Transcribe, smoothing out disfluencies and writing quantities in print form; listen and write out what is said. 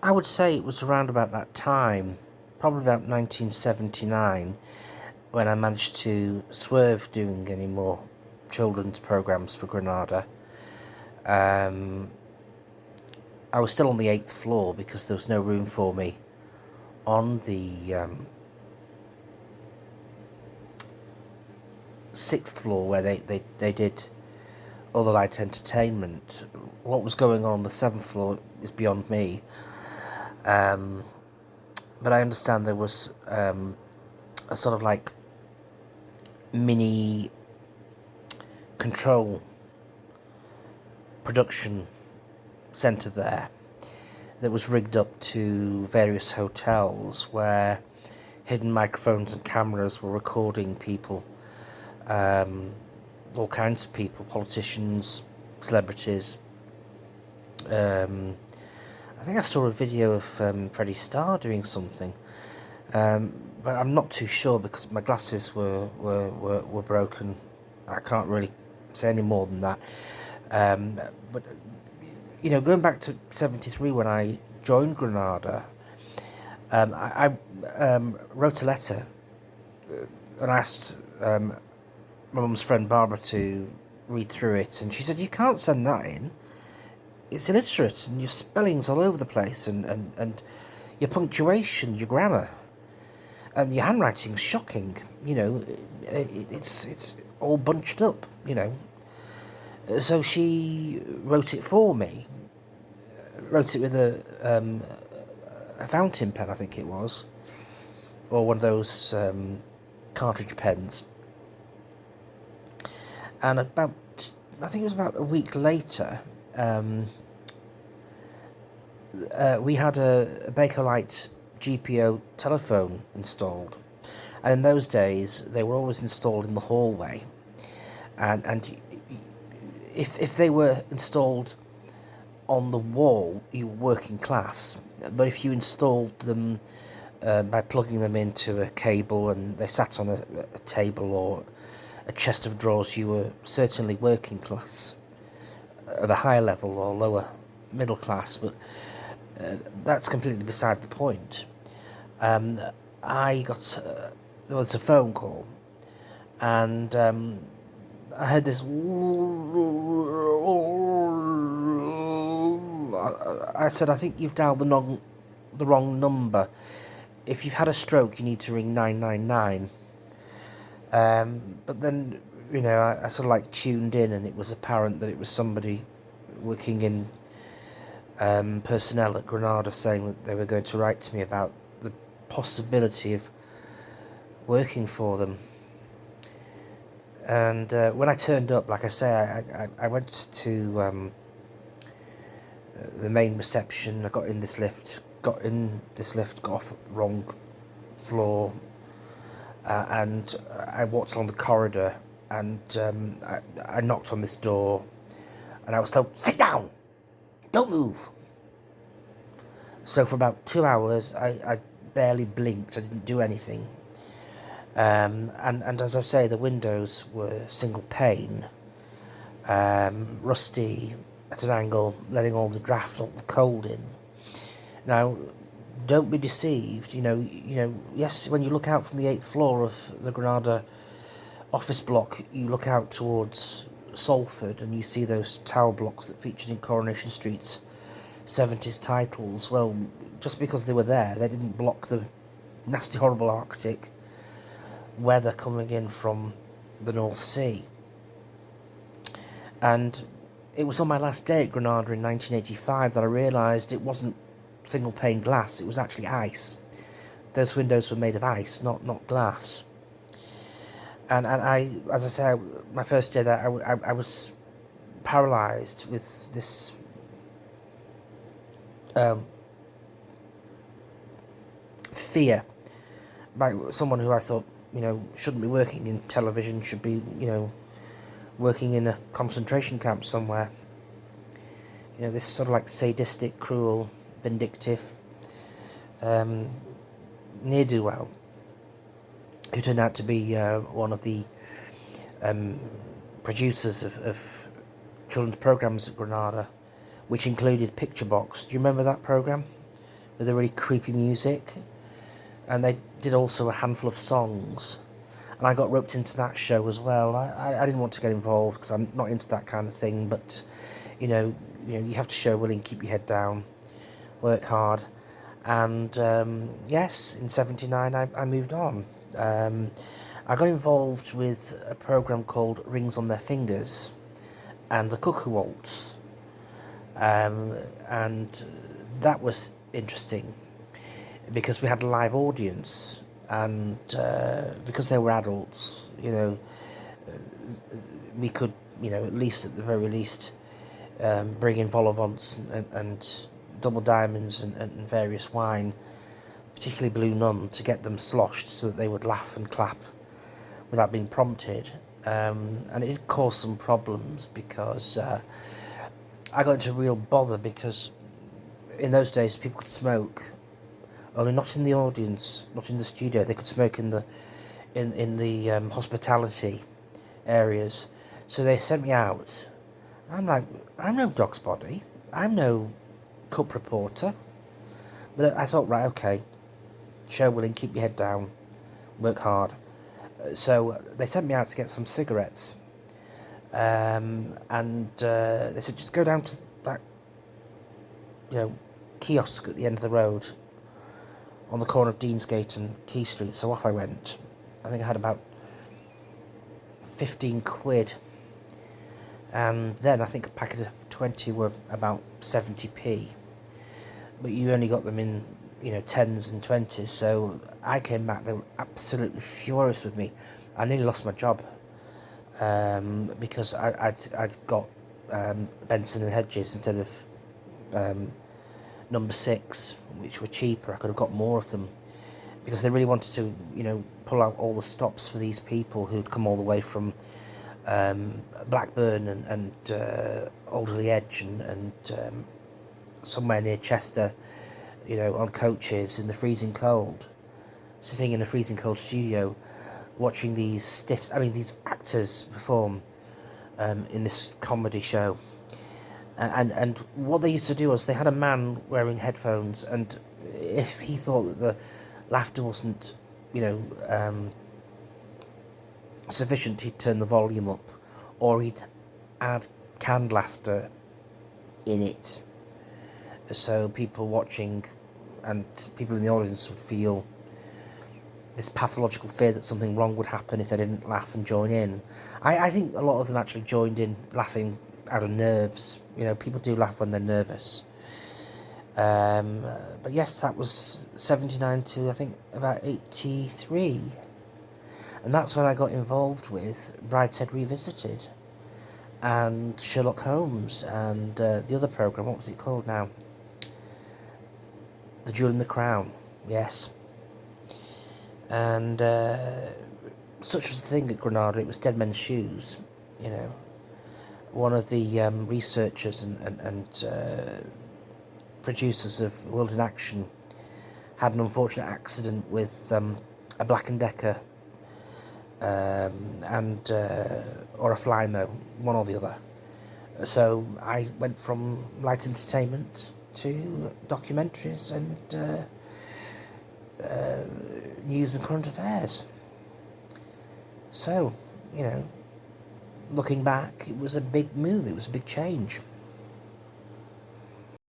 I would say it was around about that time, probably about 1979, when I managed to swerve doing any more children's programs for Granada. Um, I was still on the 8th floor because there was no room for me on the 6th floor where they did other light entertainment. What was going on the 7th floor is beyond me. But I understand there was a sort of like mini control production centre there that was rigged up to various hotels where hidden microphones and cameras were recording people, all kinds of people, politicians, celebrities. I think I saw a video of Freddie Starr doing something, but I'm not too sure because my glasses were broken. I can't really say any more than that. But going back to '73 when I joined Granada, I wrote a letter and asked my mum's friend Barbara to read through it, and she said, "You can't send that in. It's illiterate, and your spelling's all over the place, and your punctuation, your grammar, and your handwriting's shocking. It's all bunched up. So she wrote it for me. Wrote it with a fountain pen, I think it was, or one of those cartridge pens. And I think it was about a week later, we had a Bakelite GPO telephone installed, and in those days they were always installed in the hallway, and if they were installed on the wall, you were working class, but if you installed them by plugging them into a cable and they sat on a table or a chest of drawers, you were certainly working class, of a higher level or lower middle class, but that's completely beside the point. I got there was a phone call, and I heard this. I said, "I think you've dialed the wrong number. If you've had a stroke, you need to ring 999." But then, I sort of like tuned in, and it was apparent that it was somebody working in personnel at Granada saying that they were going to write to me about the possibility of working for them. And when I turned up, like I say, I went to the main reception. I got in this lift, got off at the wrong floor, and I walked along the corridor, and I knocked on this door, and I was told, "Sit down! Don't move!" So for about 2 hours, I barely blinked. I didn't do anything. And as I say, the windows were single pane, rusty at an angle, letting all the draft, all the cold in. Now, don't be deceived. Yes, when you look out from the 8th floor of the Granada office block, you look out towards Salford and you see those tower blocks that featured in Coronation Street's 70s titles. Well, just because they were there, they didn't block the nasty, horrible Arctic weather coming in from the North Sea. And it was on my last day at Granada in 1985 that I realised it wasn't single pane glass, it was actually ice. Those windows were made of ice, not glass. And I, as I say, my first day there, I was paralysed with this fear by someone who I thought, shouldn't be working in television, should be, working in a concentration camp somewhere. This sort of like sadistic, cruel, vindictive ne'er-do-well, who turned out to be one of the producers of children's programs at Granada, which included Picture Box. Do you remember that program? with a really creepy music, and they did also a handful of songs, and I got roped into that show as well. I didn't want to get involved because I'm not into that kind of thing, but you have to show willing, keep your head down, work hard, and yes, in '79 I moved on. I got involved with a program called Rings on Their Fingers and the Cuckoo Waltz, and that was interesting because we had a live audience, and because they were adults, we could, at least at the very least, bring in vol au vents and double diamonds and various wine, particularly Blue Nun, to get them sloshed so that they would laugh and clap without being prompted. And it did cause some problems because I got into real bother because in those days people could smoke, only not in the audience, not in the studio. They could smoke in the hospitality areas. So they sent me out. I'm like, I'm no dog's body. I'm no cup reporter. But I thought, right, okay, show willing, keep your head down, work hard. So they sent me out to get some cigarettes. And they said, just go down to that, kiosk at the end of the road on the corner of Deansgate and Key Street. So off I went. I think I had about 15 quid. And then I think a packet of 20 were about 70p. But you only got them in, 10s and 20s. So I came back, they were absolutely furious with me. I nearly lost my job. Because I'd got Benson and Hedges instead of number 6, which were cheaper. I could have got more of them because they really wanted to, pull out all the stops for these people who'd come all the way from Blackburn and Alderley Edge and somewhere near Chester, on coaches in the freezing cold, sitting in a freezing cold studio, watching these these actors perform in this comedy show. And what they used to do was they had a man wearing headphones, and if he thought that the laughter wasn't, sufficient, he'd turn the volume up, or he'd add canned laughter in it. So people watching and people in the audience would feel this pathological fear that something wrong would happen if they didn't laugh and join in. I think a lot of them actually joined in laughing out of nerves. People do laugh when they're nervous. But yes, that was 79 to I think about 83. And that's when I got involved with Brideshead Revisited and Sherlock Holmes and the other programme. What was it called now? The Jewel in the Crown. Yes. And such was the thing at Granada. It was Dead Men's Shoes. One of the researchers and producers of World in Action had an unfortunate accident with a Black & Decker and or a Flymo, one or the other. So I went from light entertainment to documentaries and news and current affairs. So, looking back, it was a big move, it was a big change.